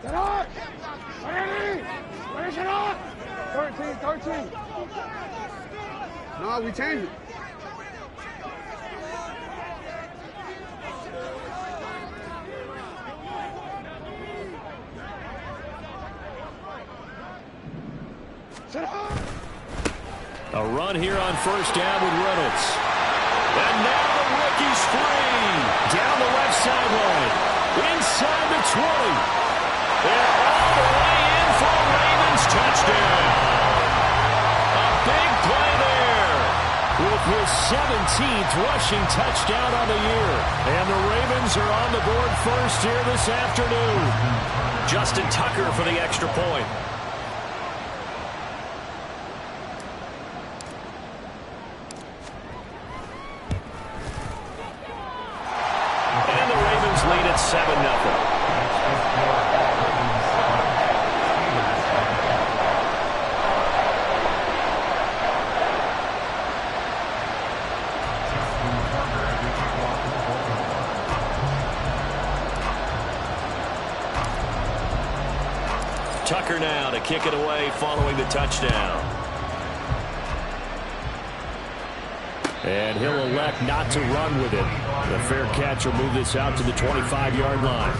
Set up! Ready? Finish it up! 13. No, we changed it. Set up! A run here on first down with Reynolds. And now the rookie's free. Down the left sideline. Inside the 20. And all the way in for a Ravens touchdown. A big play there. With his 17th rushing touchdown on the year. And the Ravens are on the board first here this afternoon. Justin Tucker for the extra point. Lead at 7-0. Tucker now to kick it away following the touchdown. And he'll elect not to run with it. The fair catch will move this out to the 25-yard line.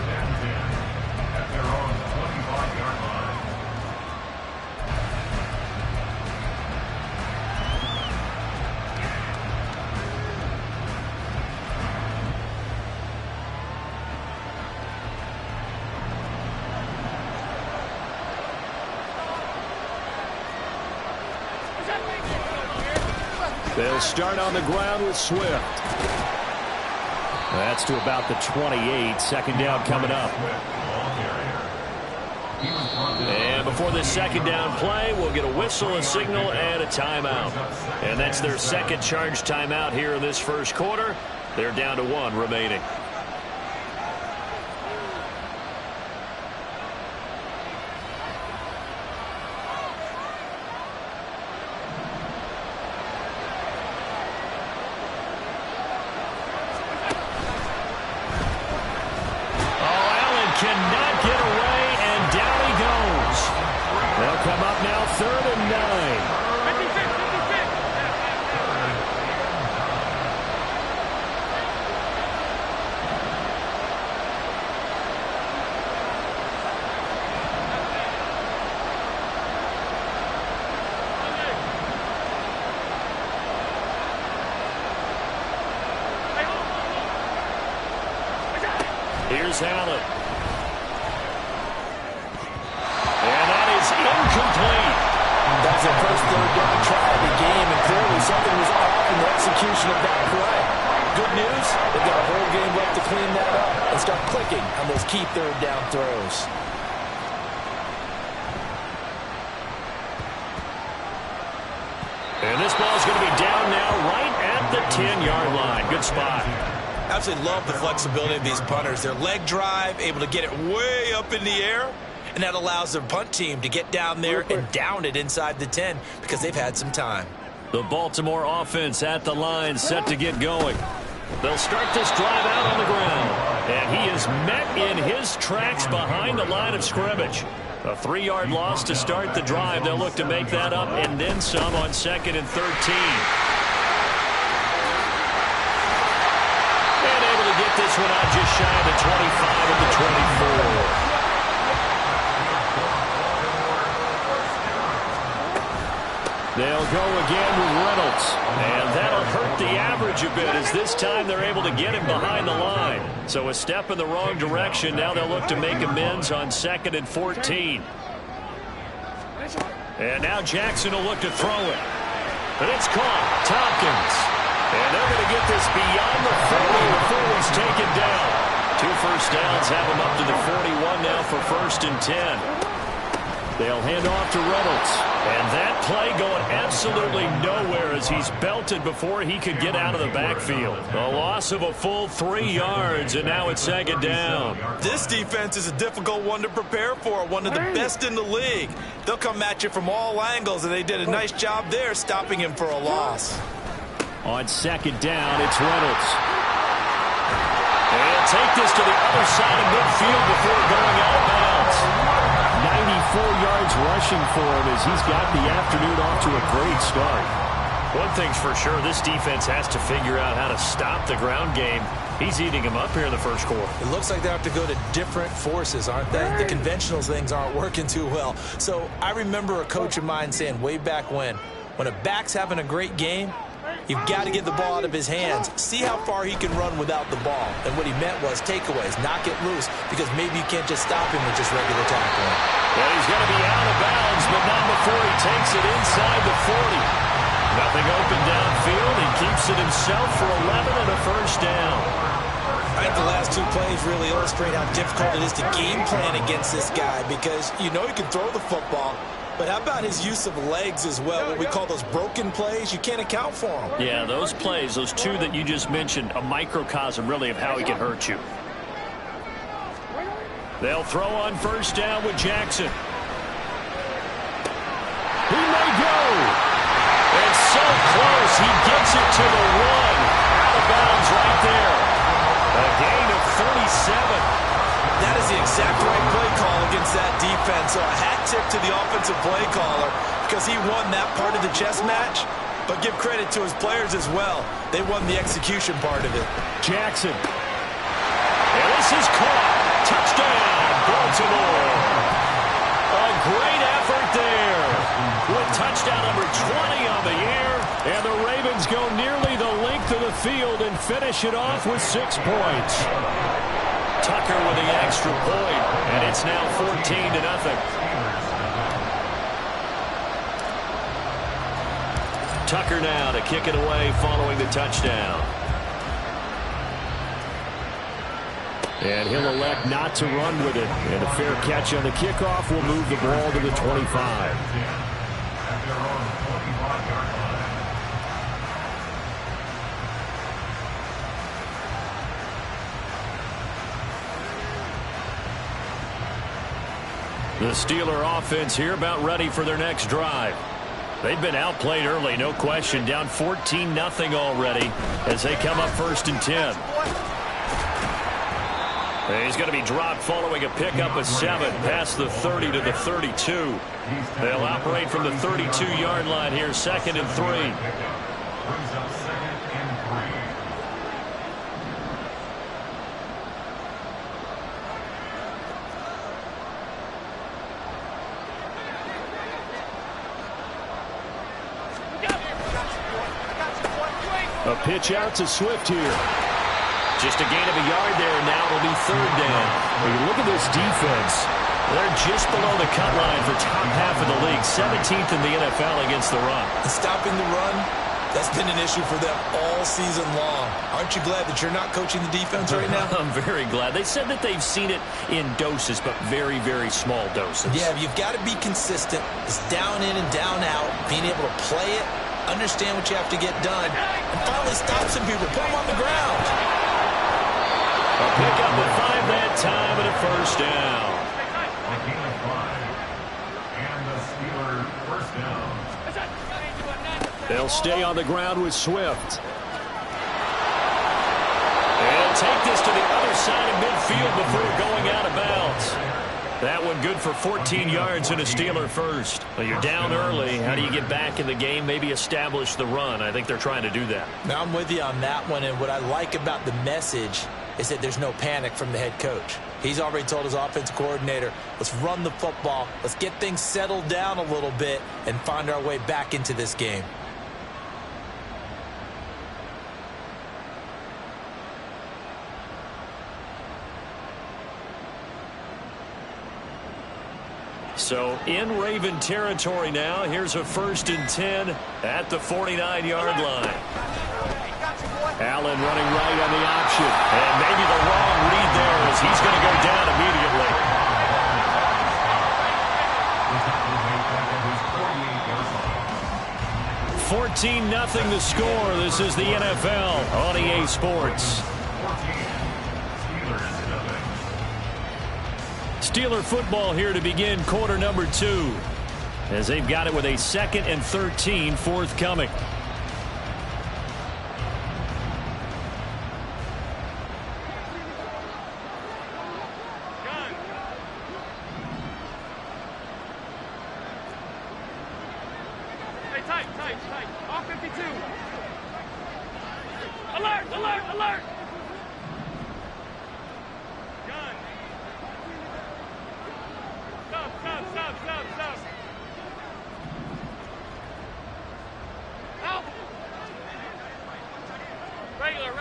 They'll start on the ground with Swift. That's to about the 28. Second down coming up. And before this second down play, we'll get a whistle, a signal, and a timeout. And that's their second charge timeout here in this first quarter. They're down to 1 remaining. Cannot get away, and down he goes. They'll come up now 3rd and 9. Here's Allen. Incomplete. That's their first 3rd down try of the game, and clearly something was off in the execution of that play. Good news, they've got a whole game left to clean that up and start clicking on those key 3rd down throws. And this ball's going to be down now right at the 10-yard line. Good spot. Absolutely love the flexibility of these punters. Their leg drive, able to get it way up in the air. And that allows their punt team to get down there and down it inside the 10 because they've had some time. The Baltimore offense at the line, set to get going. They'll start this drive out on the ground. And he is met in his tracks behind the line of scrimmage. A 3-yard loss to start the drive. They'll look to make that up and then some on 2nd and 13. And able to get this one out just shy of the 25 of the 24. They'll go again with Reynolds. And that'll hurt the average a bit as this time they're able to get him behind the line. So a step in the wrong direction. Now they'll look to make amends on 2nd and 14. And now Jackson will look to throw it. But it's caught. Tompkins. And they're going to get this beyond the 40 before he's taken down. 2 first downs have him up to the 41 now for 1st and 10. They'll hand off to Reynolds. And that play going absolutely nowhere as he's belted before he could get out of the backfield. A loss of a full 3 yards, and now it's 2nd down. This defense is a difficult one to prepare for, one of the best in the league. They'll come at you from all angles, and they did a nice job there stopping him for a loss. On 2nd down, it's Reynolds. And he'll take this to the other side of midfield before going out of bounds. yards rushing for him as he's got the afternoon off to a great start. One thing's for sure, this defense has to figure out how to stop the ground game. He's eating him up here in the first quarter. It looks like they have to go to different forces, aren't they? The conventional things aren't working too well. So I remember a coach of mine saying way back when a back's having a great game, you've got to get the ball out of his hands. See how far he can run without the ball. And what he meant was takeaways, knock it loose, because maybe you can't just stop him with just regular tackling. Well, he's going to be out of bounds, but not before he takes it inside the 40. Nothing open downfield. He keeps it himself for 11 and a first down. I think the last two plays really illustrate how difficult it is to game plan against this guy, because you know he can throw the football, but how about his use of legs as well? What we call those broken plays, you can't account for them. Yeah, those plays, those two that you just mentioned, a microcosm really of how he can hurt you. They'll throw on first down with Jackson. He may go. It's so close. He gets it to the 1. Out of bounds right there. A gain of 37. That is the exact right play call against that defense. So a hat tip to the offensive play caller, because he won that part of the chess match. But give credit to his players as well. They won the execution part of it. Jackson. And this is caught. Touchdown, Baltimore. A great effort there. With touchdown number 20 on the year. And the Ravens go nearly the length of the field and finish it off with 6 points. Tucker with the extra point, and it's now 14-0. Tucker now to kick it away following the touchdown. And he'll elect not to run with it. And a fair catch on the kickoff will move the ball to the 25. The Steeler offense here about ready for their next drive. They've been outplayed early, no question. Down 14-0 already as they come up 1st and 10. He's going to be dropped following a pickup of 7 past the 30 to the 32. They'll operate from the 32-yard line here, 2nd and 3. A pitch out to Swift here. Just a gain of a yard there, and now it'll be 3rd down. When you look at this defense, they're just below the cut line for top half of the league, 17th in the NFL against the run. And stopping the run, that's been an issue for them all season long. Aren't you glad that you're not coaching the defense right now? I'm very glad. They said that they've seen it in doses, but very, very small doses. Yeah, you've got to be consistent. It's down in and down out, being able to play it, understand what you have to get done, and finally stop some people, put them on the ground. A pickup of 5 that time and a first down. They'll stay on the ground with Swift. They'll take this to the other side of midfield before going out of bounds. That one good for 14 yards and a Steeler first. Well, you're down early. How do you get back in the game? Maybe establish the run. I think they're trying to do that. Now, I'm with you on that one, and what I like about the message is that there's no panic from the head coach. He's already told his offensive coordinator, let's run the football, let's get things settled down a little bit and find our way back into this game. So in Raven territory now. Here's a 1st and 10 at the 49-yard line. Allen running right on the option. And maybe the wrong read there as he's going to go down immediately. 14-0 the score. This is the NFL on EA Sports. Steeler football here to begin quarter number 2 as they've got it with a 2nd and 13 forthcoming. Alert, alert, alert! Gun. Stop. Out! Regular.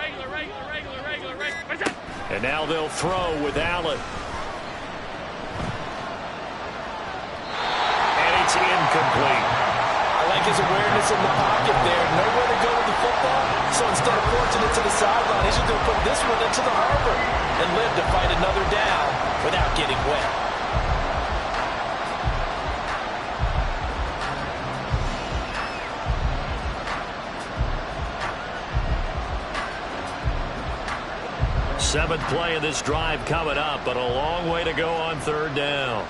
And now they'll throw with Allen. And it's incomplete. I like his awareness in the pocket there. Nowhere to go with the football. So instead of forcing it to the sideline, he's just going to put this one into the harbor and live to fight another down without getting wet. Seventh play of this drive coming up, but a long way to go on third down.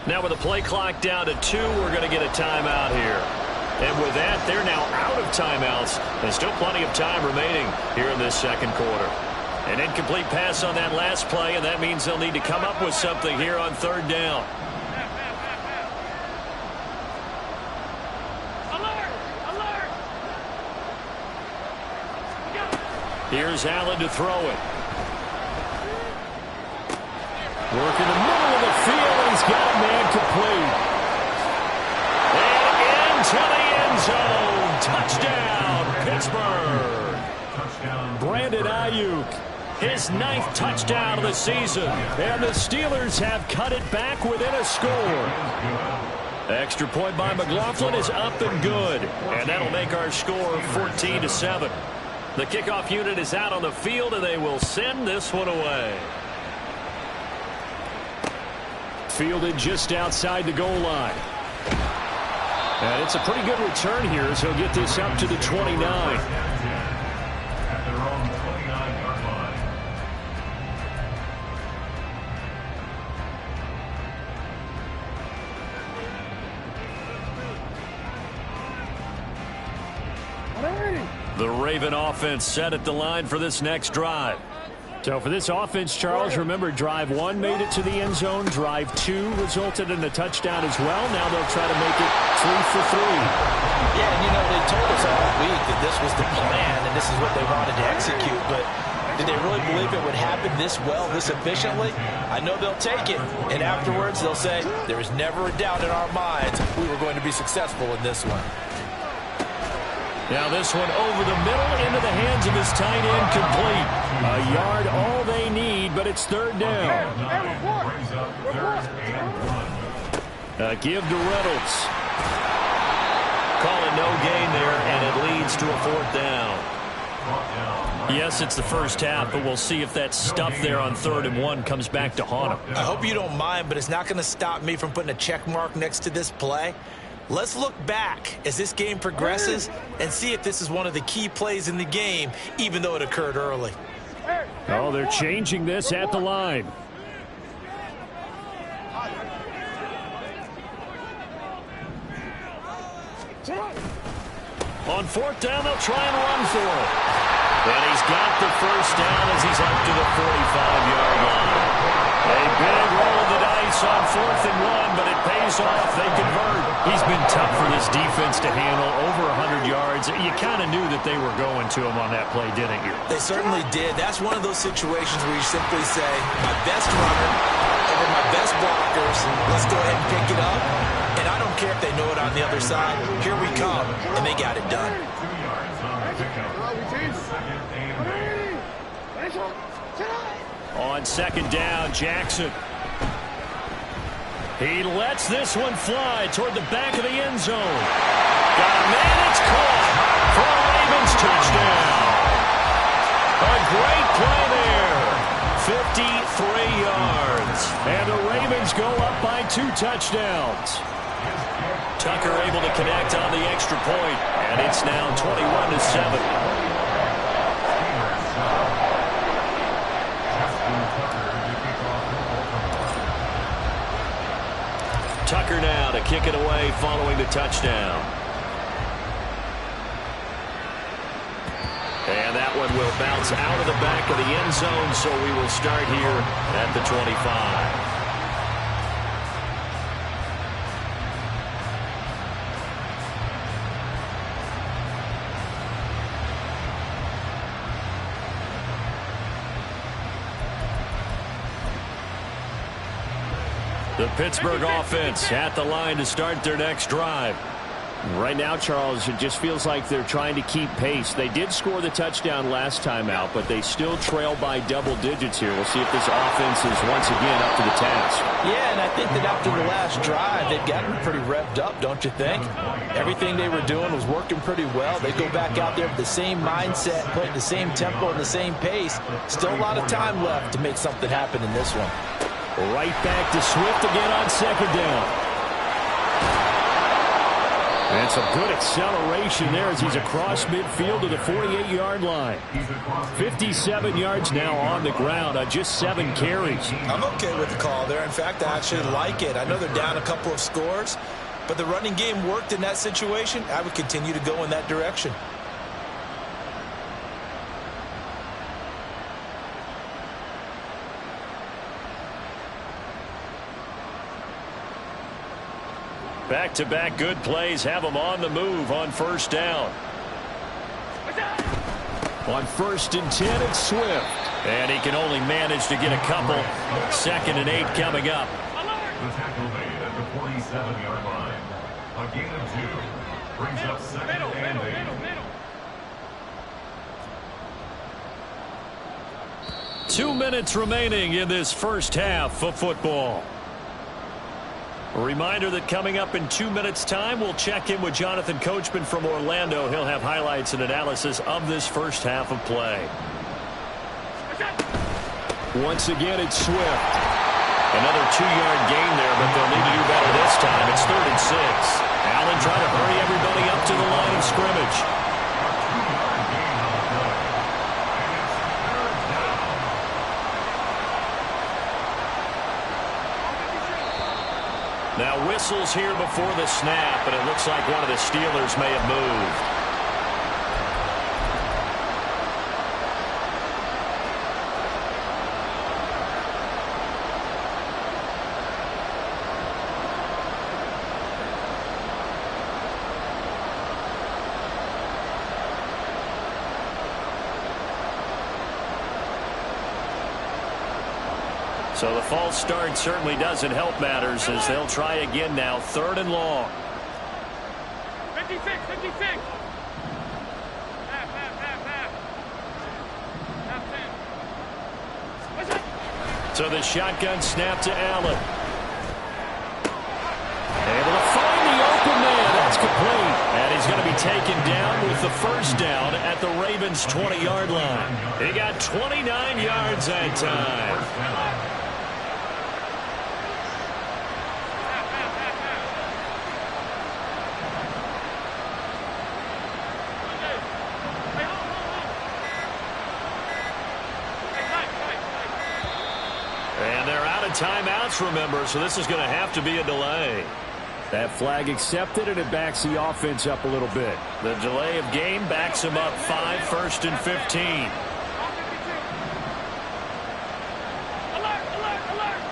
Now with the play clock down to 2, we're going to get a timeout here. And with that, they're now out of timeouts. And still plenty of time remaining here in this second quarter. An incomplete pass on that last play, and that means they'll need to come up with something here on third down. Alert! Here's Allen to throw it. Work in the middle of the field, and he's got a man complete. And into the end zone. Touchdown, Pittsburgh. Brandon Ayuk, his 9th touchdown of the season. And the Steelers have cut it back within a score. Extra point by McLaughlin is up and good. And that'll make our score 14-7. The kickoff unit is out on the field, and they will send this one away. Fielded just outside the goal line. And it's a pretty good return here, so he'll get this up to the 29. At their own 29-yard line. The Raven offense set at the line for this next drive. So for this offense, Charles, remember, drive 1 made it to the end zone. Drive 2 resulted in a touchdown as well. Now they'll try to make it 3 for 3. Yeah, and they told us all week that this was the plan and this is what they wanted to execute. But did they really believe it would happen this well, this efficiently? I know they'll take it. And afterwards, they'll say, there was never a doubt in our minds we were going to be successful in this one. Now this one over the middle into the hands of his tight end, complete. A yard all they need, but it's third down. Give to Reynolds. Call it no gain there, and it leads to a 4th down. Yes, it's the first half, but we'll see if that stuff there on 3rd and 1 comes back to haunt him. I hope you don't mind, but it's not going to stop me from putting a check mark next to this play. Let's look back as this game progresses and see if this is one of the key plays in the game, even though it occurred early. Oh, they're changing this at the line. On 4th down, they'll try and run for it. And he's got the first down as he's up to the 45-yard line. A big roll of the dice on 4th and 1, but it pays off. They convert. He's been tough for this defense to handle, over 100 yards. You kind of knew that they were going to him on that play, didn't you? They certainly did. That's one of those situations where you simply say, my best runner over my best blockers. Let's go ahead and pick it up. And I don't care if they know it on the other side. Here we come, and they got it done. 2 yards on the pickup. Second and 8. On 2nd down, Jackson. He lets this one fly toward the back of the end zone. Got a man, it's caught for a Ravens touchdown. A great play there. 53 yards. And the Ravens go up by 2 touchdowns. Tucker able to connect on the extra point, and it's now 21-7. Tucker now to kick it away following the touchdown. And that one will bounce out of the back of the end zone, so we will start here at the 25. The Pittsburgh offense at the line to start their next drive. Right now, Charles, it just feels like they're trying to keep pace. They did score the touchdown last time out, but they still trail by double digits here. We'll see if this offense is once again up to the task. Yeah, and I think that after the last drive, they've gotten pretty revved up, don't you think? Everything they were doing was working pretty well. They go back out there with the same mindset, playing the same tempo and the same pace. Still a lot of time left to make something happen in this one. Right back to Swift again on second down. And some good acceleration there as he's across midfield to the 48-yard line. 57 yards now on the ground on just 7 carries. I'm okay with the call there. In fact, I actually like it. I know they're down a couple of scores, but the running game worked in that situation. I would continue to go in that direction. Back-to-back good plays have them on the move on first down. On 1st and 10, it's Swift. And he can only manage to get a couple. 2nd and 8 coming up. The tackle made at the 47-yard line. A gain of 2 brings up 2nd and 8. 2 minutes remaining in this first half of football. A reminder that coming up in 2 minutes' time, we'll check in with Jonathan Coachman from Orlando. He'll have highlights and analysis of this first half of play. Once again, it's Swift. Another 2-yard gain there, but they'll need to do better this time. It's 3rd and 6. Allen trying to hurry everybody up to the line of scrimmage. Now whistles here before the snap, and it looks like one of the Steelers may have moved. So the false start certainly doesn't help matters as they'll try again now. 3rd and long. 56, 56. So the shotgun snap to Allen. Able to find the open man. That's complete. And he's going to be taken down with the first down at the Ravens' 20-yard line. He got 29 yards that time. Timeouts, remember, so this is going to have to be a delay. That flag accepted, and it backs the offense up a little bit. The delay of game backs them up 5, 1st and 15. Alert, alert, alert.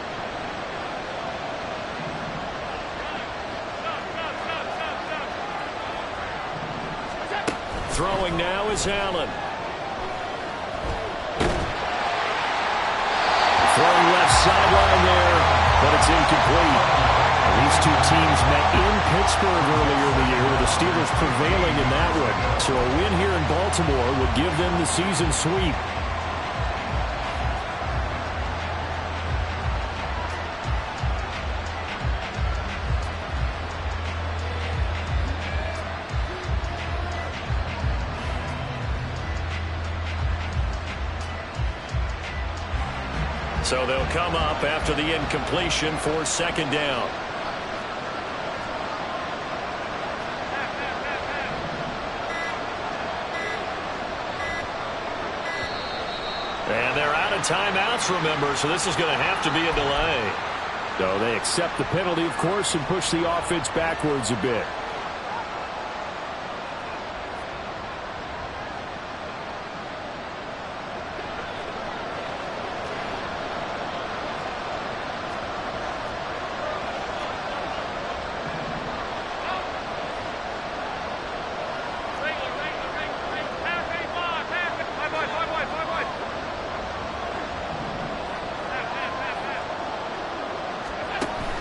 Throwing now is Allen. Throwing left sideline there, but it's incomplete. These two teams met in Pittsburgh earlier in the year, with the Steelers prevailing in that one. So a win here in Baltimore would give them the season sweep. So they'll come up after the incompletion for 2nd down. And they're out of timeouts, remember, so this is going to have to be a delay. So they accept the penalty, of course, and push the offense backwards a bit.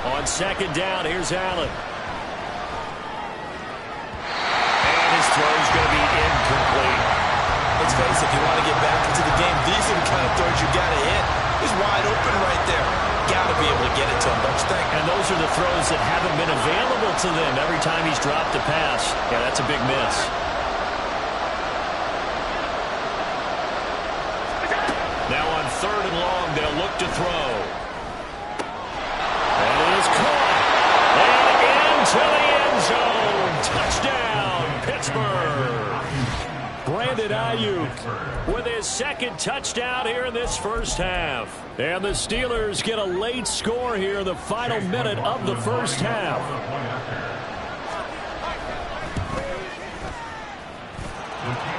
On second down, here's Allen. And his throw's going to be incomplete. Let's face it, if you want to get back into the game, these are the kind of throws you got to hit. He's wide open right there. Got to be able to get it to him, don't you think? And those are the throws that haven't been available to them every time he's dropped a pass. Yeah, that's a big miss. Now on third and long, they'll look to throw. And it is caught. And into the end zone. Touchdown, Pittsburgh. Brandon Ayuk with his second touchdown here in this first half. And the Steelers get a late score here in the final minute of the first half.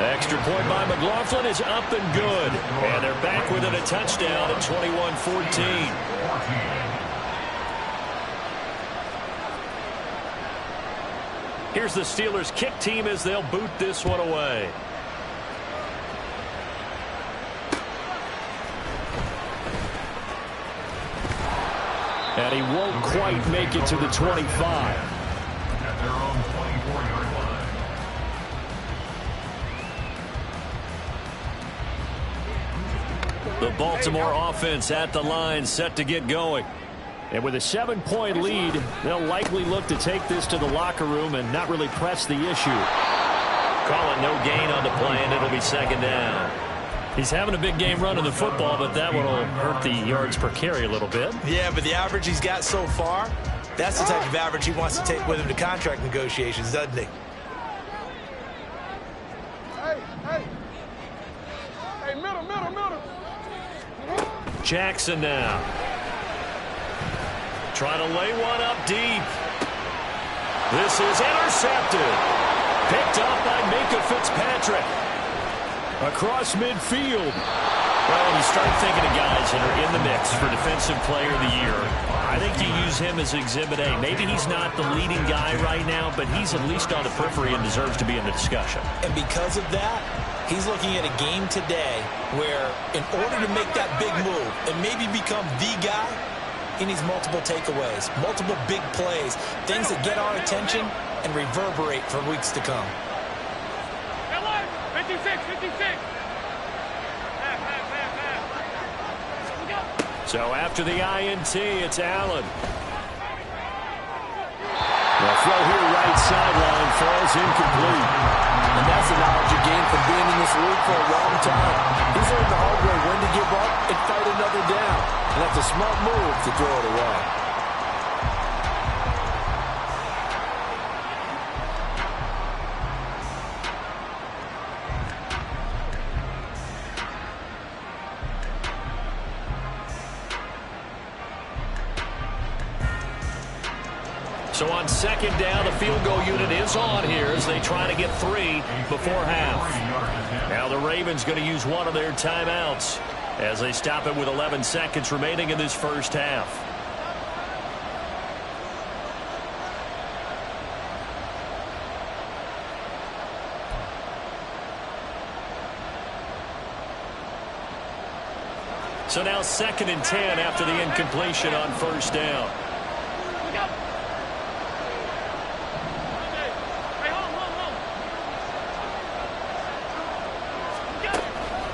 Extra point by McLaughlin is up and good. And they're back within a touchdown at 21-14. Here's the Steelers kick team as they'll boot this one away. And he won't quite make it to the 25. At their own 24-yard line. The Baltimore offense at the line, set to get going. And with a 7-point lead, they'll likely look to take this to the locker room and not really press the issue. Call it no gain on the play, and it'll be second down. He's having a big game running the football, but that one will hurt the yards per carry a little bit. Yeah, but the average he's got so far, that's the type of average he wants to take with him to contract negotiations, doesn't he? Hey, middle. Jackson now. Trying to lay one up deep. This is intercepted. Picked up by Minka Fitzpatrick. Across midfield. Well, when you start thinking of guys that are in the mix for Defensive Player of the Year, I think you use him as Exhibit A. Maybe he's not the leading guy right now, but he's at least on the periphery and deserves to be in the discussion. And because of that, he's looking at a game today where in order to make that big move and maybe become the guy, he needs multiple takeaways, multiple big plays, things that get our attention and reverberate for weeks to come. 56. So after the INT, it's Allen. The throw here right sideline falls incomplete. And that's the knowledge you gain from being in this league for a long time. He's learned the hard way when to give up and fight another down. And that's a smart move to throw it away. So on second down, the field goal unit is on here as they try to get 3 before half. Now the Ravens going to use one of their timeouts as they stop it with 11 seconds remaining in this first half. So now 2nd and 10 after the incompletion on first down.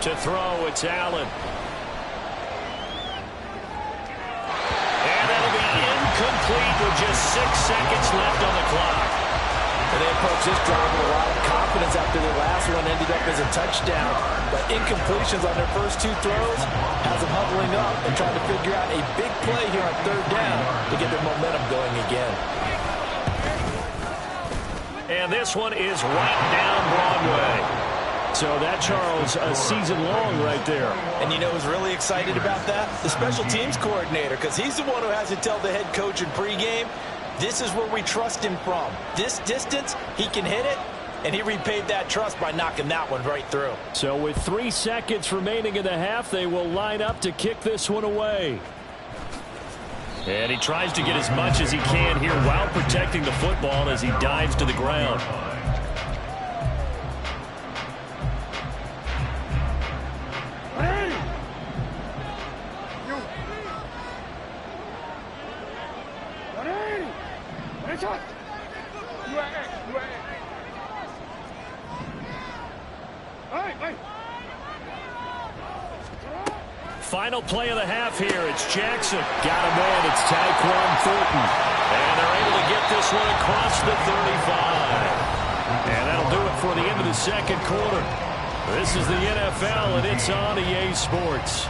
To throw, it's Allen. And that'll be incomplete with just 6 seconds left on the clock. And they approach this drive with a lot of confidence after their last one ended up as a touchdown. But incompletions on their first 2 throws has them huddling up and trying to figure out a big play here on third down to get their momentum going again. And this one is right down Broadway. So that, Charles, a season long right there. And you know who's really excited about that? The special teams coordinator, because he's the one who has to tell the head coach in pregame, this is where we trust him from. This distance, he can hit it, and he repaid that trust by knocking that one right through. So with 3 seconds remaining in the half, they will line up to kick this one away. And he tries to get as much as he can here while protecting the football as he dives to the ground. Headshot. UAA. Hey. Final play of the half here. It's Jackson. Got a man. It's Tyquan Thornton. And they're able to get this one across the 35. And that'll do it for the end of the second quarter. This is the NFL, and it's on EA Sports.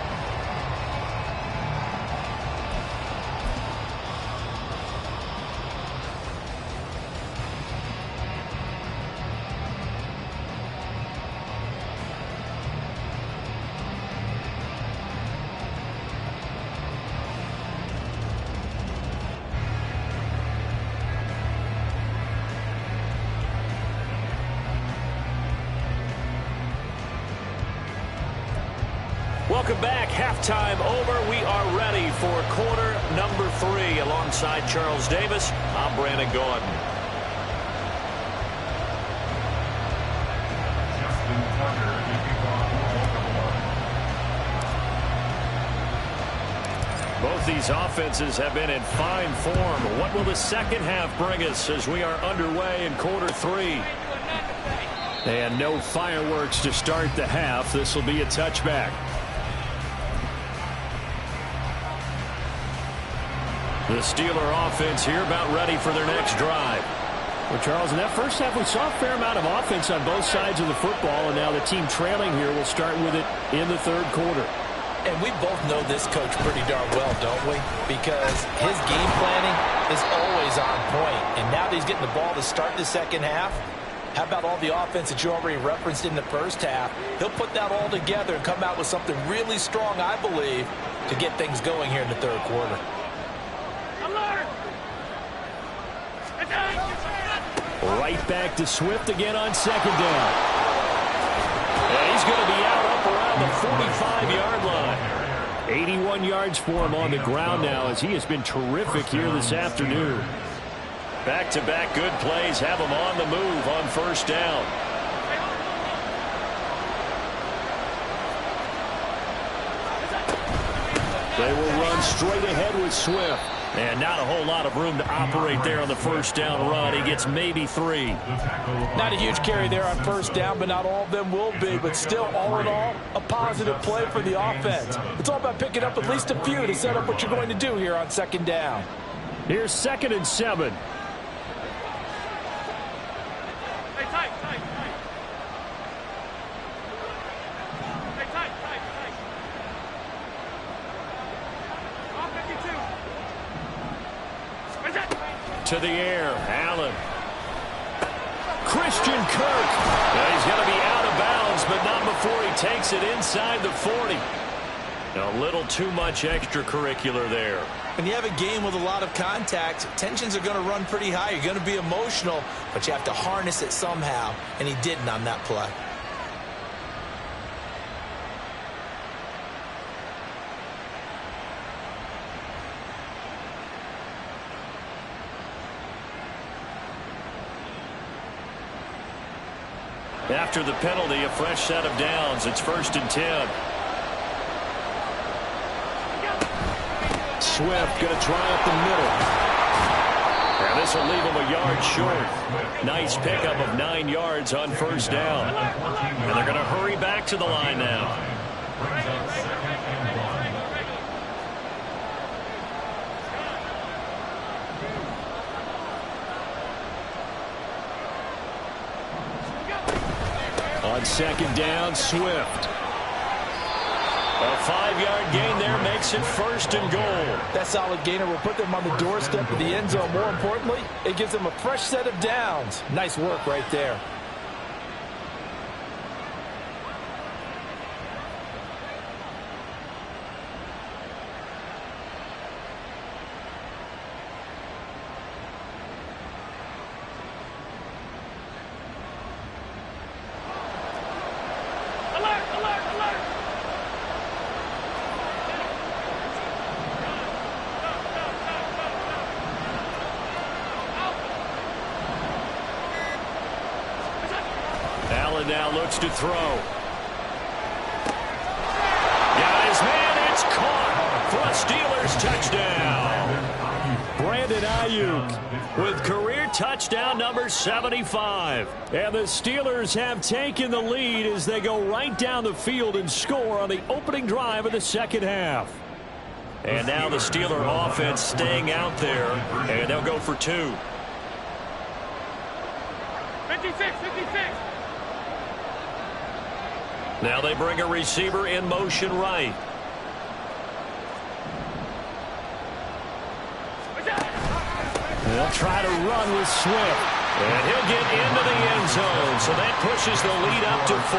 Welcome back. Halftime over. We are ready for quarter number 3. Alongside Charles Davis, I'm Brandon Gordon. Justin Tucker to kick off the Both these offenses have been in fine form. What will the second half bring us as we are underway in quarter 3? And no fireworks to start the half. This will be a touchback. The Steeler offense here about ready for their next drive. Well, Charles, in that first half, we saw a fair amount of offense on both sides of the football, and now the team trailing here will start with it in the third quarter. And we both know this coach pretty darn well, don't we? Because his game planning is always on point. And now that he's getting the ball to start the second half, how about all the offense that you already referenced in the first half? He'll put that all together and come out with something really strong, I believe, to get things going here in the third quarter. Right back to Swift again on second down. And he's going to be out up around the 45-yard line. 81 yards for him on the ground now as he has been terrific here this afternoon. Back-to-back good plays have him on the move on first down. They will run straight ahead with Swift. And not a whole lot of room to operate there on the first down run. He gets maybe 3. Not a huge carry there on first down, but not all of them will be. But still, all in all, a positive play for the offense. It's all about picking up at least a few to set up what you're going to do here on second down. Here's 2nd and 7. To the air, Allen. Christian Kirk. He's going to be out of bounds, but not before he takes it inside the 40. A little too much extracurricular there. When you have a game with a lot of contact, tensions are going to run pretty high. You're going to be emotional, but you have to harness it somehow, and he didn't on that play. After the penalty, a fresh set of downs. It's 1st and 10. Swift going to try up the middle. And this will leave him a yard short. Nice pickup of 9 yards on first down. And they're going to hurry back to the line now. On second down, Swift. A 5-yard gain there makes it 1st and goal. That solid gainer will put them on the doorstep of the end zone. More importantly, it gives them a fresh set of downs. Nice work right there. Allen now looks to throw. Got his man, it's caught for a Steelers touchdown. Brandon Ayuk with career touchdown number 75. And the Steelers have taken the lead as they go right down the field and score on the opening drive of the second half. And now the Steeler offense staying out there, and they'll go for 2. 56. Now they bring a receiver in motion right. They'll try to run with Swift. And he'll get into the end zone, so that pushes the lead up to 4.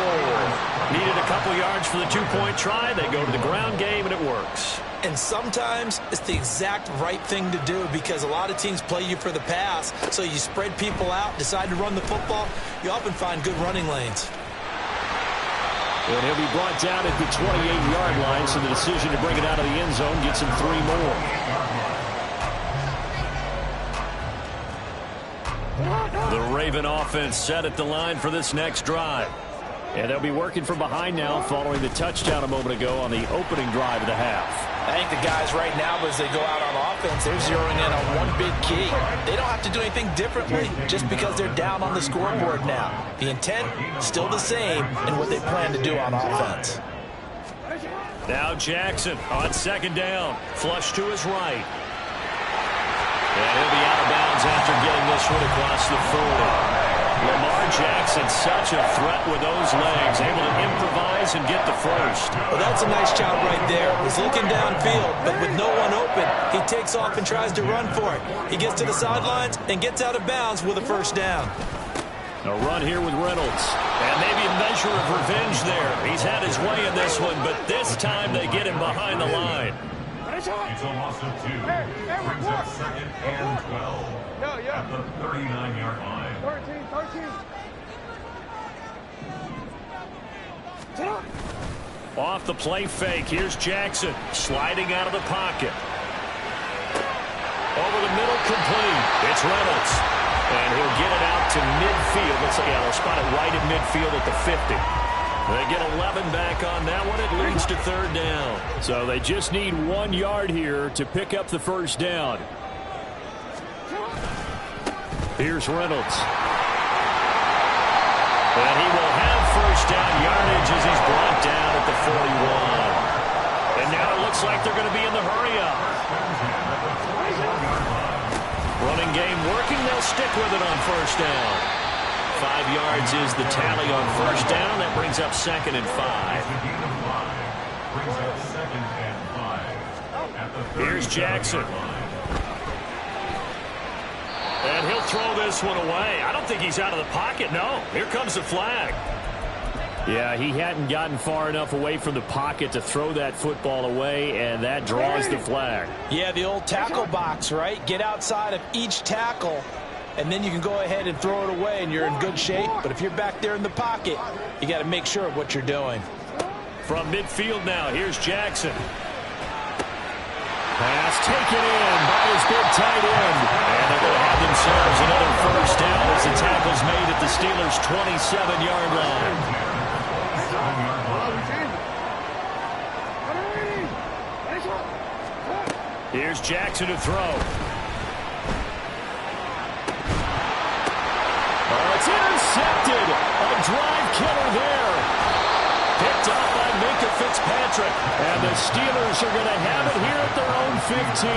Needed a couple yards for the 2-point try. They go to the ground game, and it works. And sometimes it's the exact right thing to do because a lot of teams play you for the pass, so you spread people out, decide to run the football. You often find good running lanes. And he'll be brought down at the 28-yard line, so the decision to bring it out of the end zone gets him 3 more. The Raven offense set at the line for this next drive. And they'll be working from behind now following the touchdown a moment ago on the opening drive of the half. I think the guys right now, as they go out on offense, they're zeroing in on one big key. They don't have to do anything differently just because they're down on the scoreboard now. The intent, still the same in what they plan to do on offense. Now Jackson on second down. Flush to his right. And he'll be out of bounds after getting this one across the 40. Lamar Jackson, such a threat with those legs, able to improvise and get the first. Well, that's a nice job right there. He's looking downfield, but with no one open, he takes off and tries to run for it. He gets to the sidelines and gets out of bounds with a first down. A run here with Reynolds. And maybe a measure of revenge there. He's had his way in this one, but this time they get him behind the line. It's a loss of 2. Brings up 2nd and 12. At the 39-yard line. 13. Off the play fake. Here's Jackson sliding out of the pocket. Over the middle, complete. It's Reynolds. And he'll get it out to midfield. Let's say, they'll spot it right at midfield at the 50. They get 11 back on that one. It leads to 3rd down. So they just need 1 yard here to pick up the first down. Here's Reynolds. And he will have first down yardage as he's brought down at the 41. And now it looks like they're going to be in the hurry-up. Running game working. They'll stick with it on first down. 5 yards is the tally on first down. That brings up 2nd and 5. Here's Jackson. And he'll throw this one away. I don't think he's out of the pocket. No, here comes the flag. Yeah, he hadn't gotten far enough away from the pocket to throw that football away, and that draws the flag. Yeah, the old tackle box, right? Get outside of each tackle, and then you can go ahead and throw it away, and you're in good shape. But if you're back there in the pocket, you got to make sure of what you're doing. From midfield now, here's Jackson. Pass taken in by his big tight end. And they're going to have themselves another first down as the tackle's made at the Steelers' 27-yard line. Here's Jackson to throw. Oh, it's intercepted. A drive killer there. Picked up by Minka Fitzpatrick. And the Steelers are going to have it here at their own 15.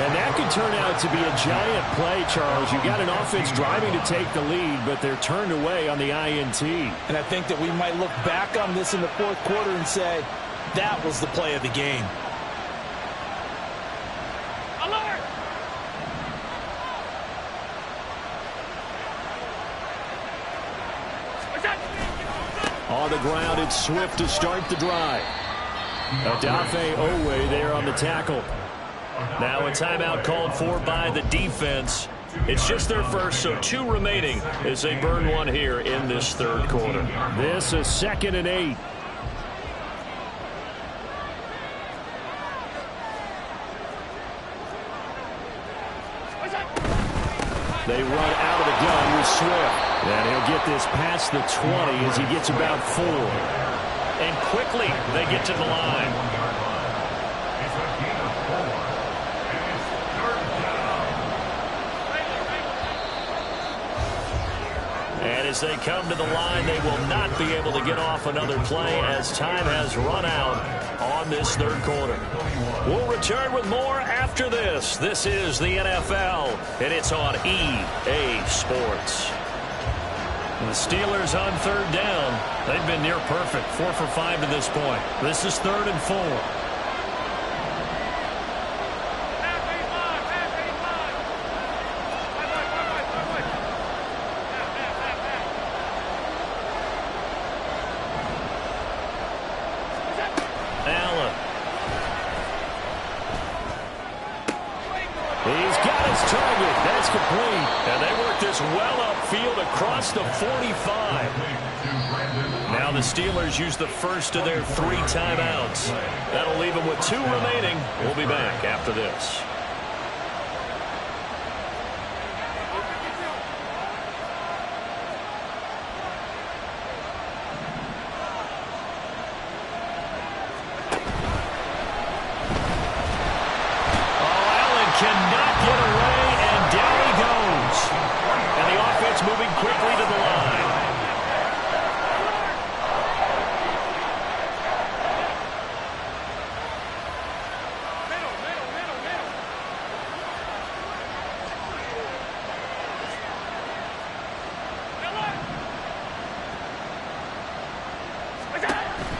And that could turn out to be a giant play, Charles. You got an offense driving to take the lead, but they're turned away on the INT. And I think that we might look back on this in the fourth quarter and say, that was the play of the game. On the ground, it's Swift to start the drive. Odafe Owe there on the tackle. Now a timeout called for by the defense. It's just their first, so 2 remaining as they burn one here in this third quarter. This is 2nd and 8. They run out of the gun with Swift. And he'll get this past the 20 as he gets about 4. And quickly they get to the line. As they come to the line, they will not be able to get off another play as time has run out on this third quarter. We'll return with more after this. This is the NFL, and it's on EA Sports. The Steelers on third down. They've been near perfect, 4 for 5 to this point. This is 3rd and 4. Allen. He's got his target. That's complete. And they work this well upfield across the 45. Now the Steelers use the first of their 3 timeouts. That'll leave them with 2 remaining. We'll be back after this. Cannot get away, and down he goes. And the offense moving quickly to the line.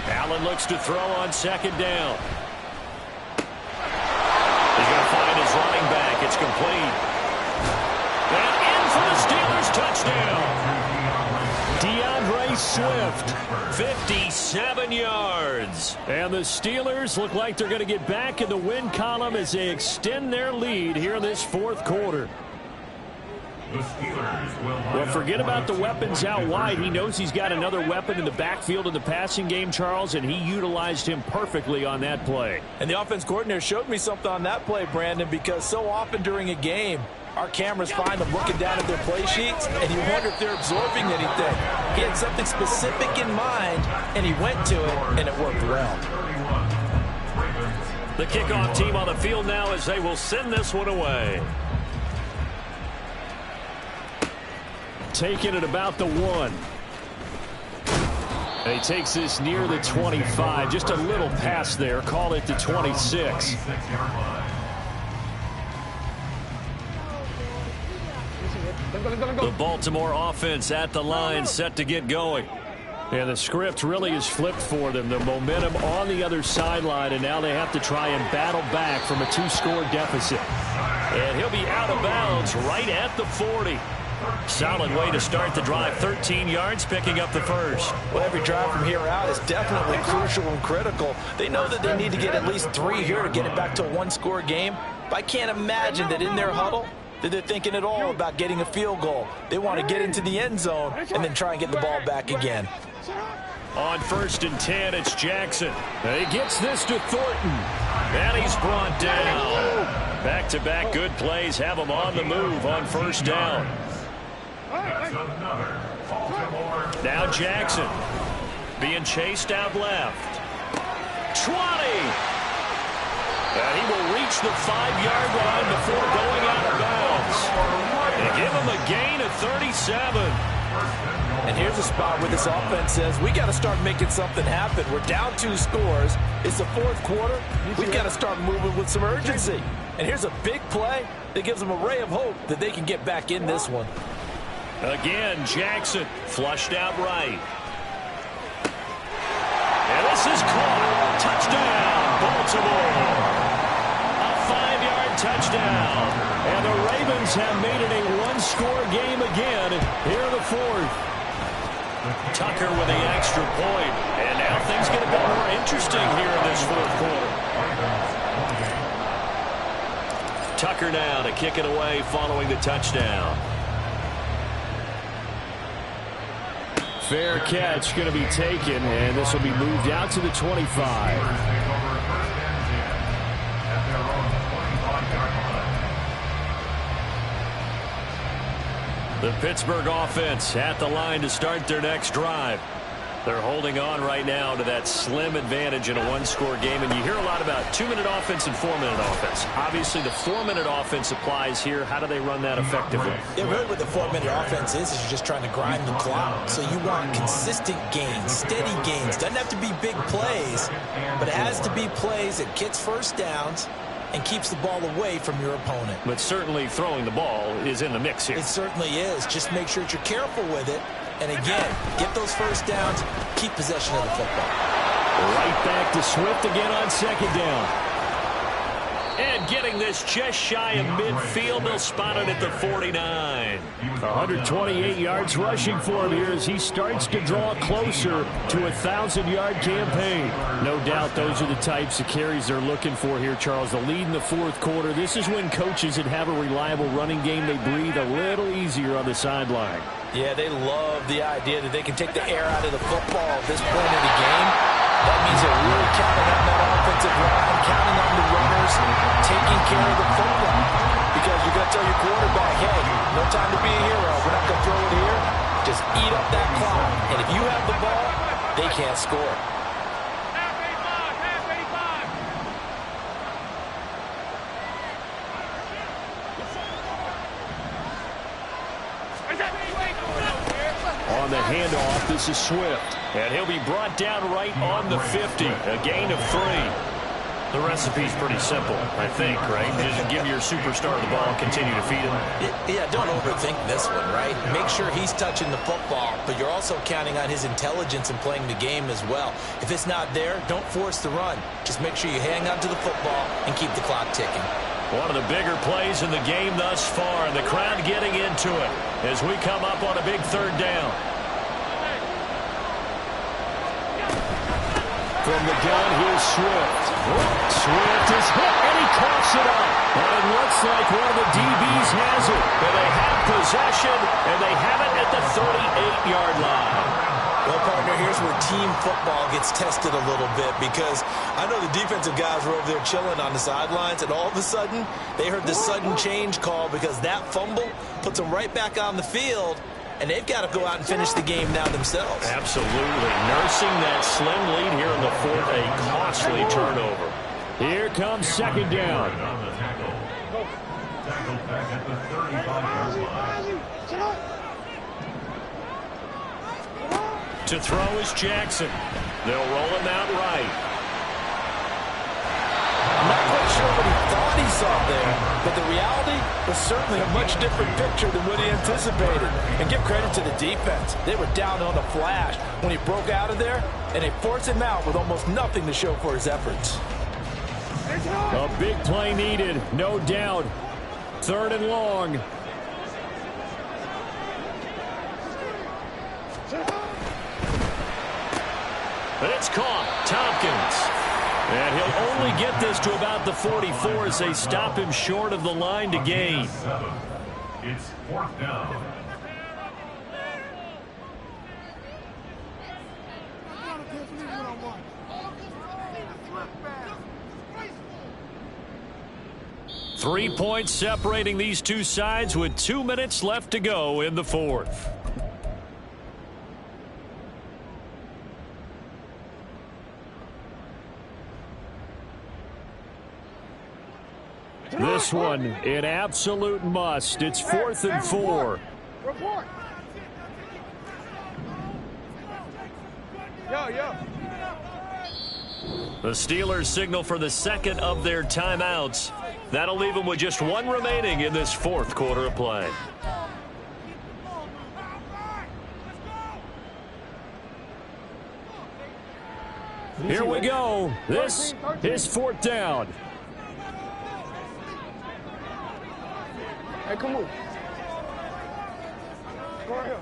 Allen looks to throw on second down. He's going to find his running back. It's complete. And in for the Steelers touchdown. DeAndre Swift, 57 yards. And the Steelers look like they're going to get back in the win column as they extend their lead here in this 4th quarter. Well, forget about the weapons out wide. He knows he's got another weapon in the backfield in the passing game, Charles, and he utilized him perfectly on that play. And the offense coordinator showed me something on that play, Brandon, because so often during a game, our cameras find them looking down at their play sheets, and you wonder if they're absorbing anything. He had something specific in mind, and he went to it, and it worked well. The kickoff team on the field now as they will send this one away. Taking it about the 1. And he takes this near the 25. Just a little pass there. Call it the 26. The Baltimore offense at the line set to get going. And the script really is flipped for them. The momentum on the other sideline, and now they have to try and battle back from a 2-score deficit. And he'll be out of bounds right at the 40. Solid way to start the drive. 13 yards, picking up the first. Well, every drive from here out is definitely crucial and critical. They know that they need to get at least 3 here to get it back to a 1-score game. But I can't imagine that in their huddle that they're thinking at all about getting a field goal. They want to get into the end zone and then try and get the ball back again. On 1st and 10, it's Jackson. He gets this to Thornton. And he's brought down. Back-to-back good plays have him on the move on 1st down. Now Jackson being chased out left. 20. And he will reach the 5-yard line before going out of bounds. And give him a gain of 37. And here's a spot where this offense says, we got to start making something happen. We're down 2 scores. It's the 4th quarter. We've got to start moving with some urgency. And here's a big play that gives them a ray of hope that they can get back in this one. Again, Jackson flushed out right. And this is caught. Touchdown, Baltimore. A 5-yard touchdown. And the Ravens have made it a 1-score game again here in the 4th. Tucker with the extra point. And now things get a bit more interesting here in this 4th quarter. Tucker now to kick it away following the touchdown. Fair catch going to be taken, and this will be moved out to the 25. The Pittsburgh offense at the line to start their next drive. They're holding on right now to that slim advantage in a one-score game, and you hear a lot about 2-minute offense and 4-minute offense. Obviously, the 4-minute offense applies here. How do they run that effectively? Yeah, really what the 4-minute offense is you're just trying to grind the clock. So you want consistent gains, steady gains. Doesn't have to be big plays, but it has to be plays that gets first downs and keeps the ball away from your opponent. But certainly throwing the ball is in the mix here. It certainly is. Just make sure that you're careful with it. And again, get those first downs, keep possession of the football. Right back to Swift again on second down. And getting this just shy of midfield, they'll spot it at the 49. 128 yards rushing for him here as he starts to draw closer to a 1,000-yard campaign. No doubt those are the types of carries they're looking for here, Charles. The lead in the fourth quarter. This is when coaches that have a reliable running game, they breathe a little easier on the sideline. Yeah, they love the idea that they can take the air out of the football at this point in the game. That means they're really counting on that offensive line, counting on the runners, taking care of the football. Because you're going to tell your quarterback, hey, no time to be a hero. We're not going to throw it here. Just eat up that clock. And if you have the ball, they can't score. On the handoff, this is Swift. And he'll be brought down right on the 50. A gain of 3. The recipe's pretty simple, I think, right? Just give your superstar the ball, continue to feed him. Yeah, don't overthink this one, right? Make sure he's touching the football, but you're also counting on his intelligence in playing the game as well. If it's not there, don't force the run. Just make sure you hang on to the football and keep the clock ticking. One of the bigger plays in the game thus far, and the crowd getting into it as we come up on a big third down. From the gun, here's Swift. Swift is hit, and he coughs it up. And it looks like one of the DBs has it. And they have possession, and they have it at the 38-yard line. Well, partner, here's where team football gets tested a little bit because I know the defensive guys were over there chilling on the sidelines, and all of a sudden, they heard the sudden change call because that fumble puts them right back on the field, and they've got to go out and finish the game now themselves. Absolutely. Nursing that slim lead here in the fourth, a costly turnover. Here comes second down. Tackle back at the 35-yard line. To throw is Jackson. They'll roll him out right. I'm not quite sure what he thought he saw there, but the reality was certainly a much different picture than what he anticipated. And give credit to the defense. They were down on the flash when he broke out of there, and they forced him out with almost nothing to show for his efforts. A big play needed, no doubt. Third and long. It's caught. Tompkins. And he'll only get this to about the 44 as they stop him short of the line to gain. It's fourth down. Three points separating these two sides with 2 minutes left to go in the fourth. This one, an absolute must. It's 4th and 4. Report. Yo. The Steelers signal for the second of their timeouts. That'll leave them with just one remaining in this fourth quarter of play. Here we go. This is 4th down. Hey, come on. Go right here.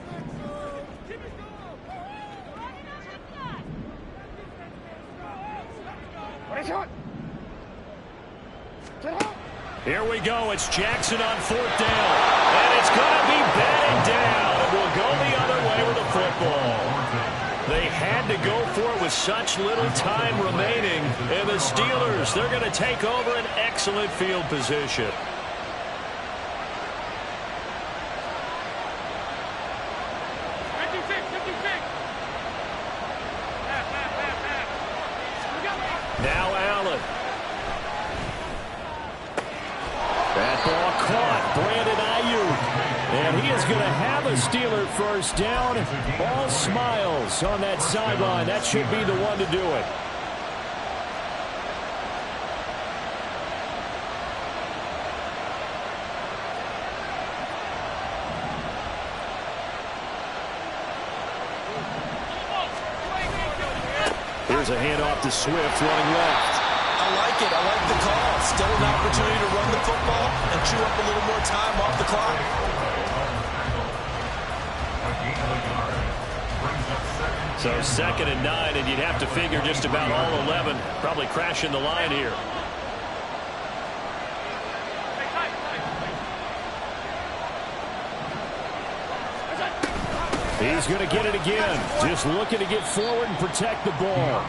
Here we go. It's Jackson on 4th down. And it's going to be batted down. It will go the other way with the football. They had to go for it with such little time remaining. And the Steelers, they're going to take over an excellent field position. caught. Brandon Ayuk. And he is going to have a Steeler first down. All smiles on that sideline. That should be the one to do it. Here's a handoff to Swift running left. I like it. I like the call. Still an opportunity to run the football and chew up a little more time off the clock. So 2nd and 9, and you'd have to figure just about all 11 probably crashing the line here. He's going to get it again. Just looking to get forward and protect the ball.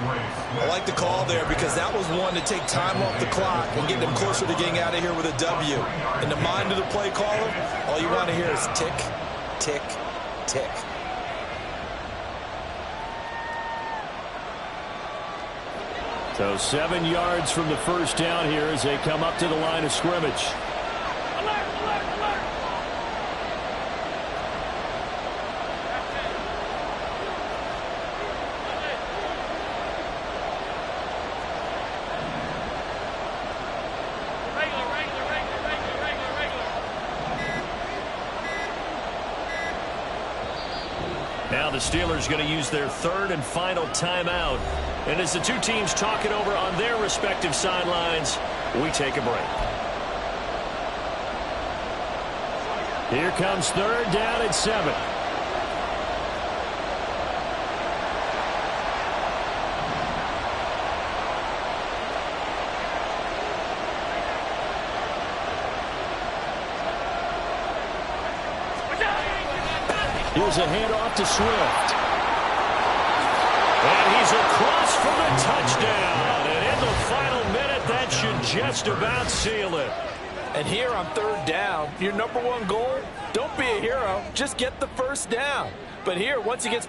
I like the call there because that was one to take time off the clock and get them closer to getting out of here with a W. In the mind of the play caller, all you want to hear is tick, tick, tick. So 7 yards from the first down here as they come up to the line of scrimmage. Now the Steelers going to use their 3rd and final timeout. And as the two teams talk it over on their respective sidelines, we take a break. Here comes 3rd down and 7. Here's a handoff to Swift. And he's across for the touchdown. And in the final minute, that should just about seal it. And here on 3rd down, your #1 goal, don't be a hero. Just get the first down. But here, once he gets